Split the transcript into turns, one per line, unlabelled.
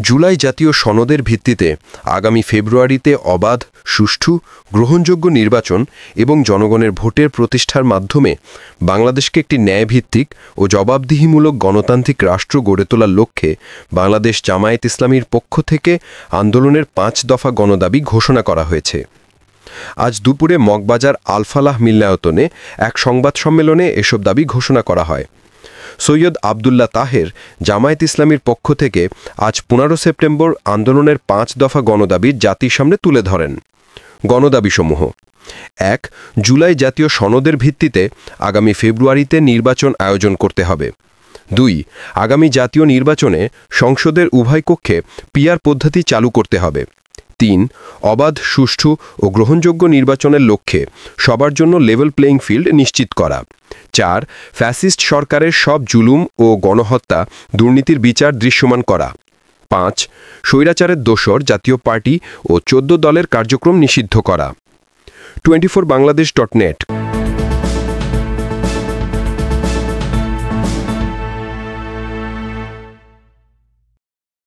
জুলাই জাতীয় সনদের ভিত্তিতে আগামী ফেব্রুয়ারিতে অবাধ, সুষ্ঠু, গ্রহণযোগ্য নির্বাচন এবং জনগণের ভোটের প্রতিষ্ঠার মাধ্যমে বাংলাদেশকে একটি ন্যায়ভিত্তিক ও জবাবদিহিমূলক গণতান্ত্রিক রাষ্ট্র গড়ে তোলার লক্ষ্যে বাংলাদেশ জামায়াত ইসলামীর পক্ষ থেকে আন্দোলনের ৫ দফা গণদাবি ঘোষণা করা হয়েছে। আজ দুপুরে মগবাজার আল-ফালাহ মিলনায়তনে এক সংবাদ সম্মেলনে এসব দাবি ঘোষণা করা হয়। সৈয়দ আবদুল্লাহ তাহের জামায়াত ইসলামীর পক্ষ থেকে আজ ১৫ সেপ্টেম্বর আন্দোলনের ৫ দফা গণদাবি জাতির সামনে তুলে ধরেন। গণদাবিসমূহ: ১. জুলাই জাতীয় সনদের ভিত্তিতে আগামী ফেব্রুয়ারিতে নির্বাচন আয়োজন করতে হবে। ২. আগামী জাতীয় নির্বাচনে সংসদের উভয় কক্ষে পিআর পদ্ধতি চালু করতে হবে। ৩. অবাধ, সুষ্ঠু ও গ্রহণযোগ্য নির্বাচনের লক্ষ্যে সবার জন্য লেভেল প্লেইং ফিল্ড নিশ্চিত করা। ৪. ফ্যাসিস্ট সরকারের সব জুলুম ও গণহত্যা, দুর্নীতির বিচার দৃশ্যমান করা। ৫. স্বৈরাচারের দোসর জাতীয় পার্টি ও ১৪ দলের কার্যক্রম নিষিদ্ধ করা। 24bangladesh.net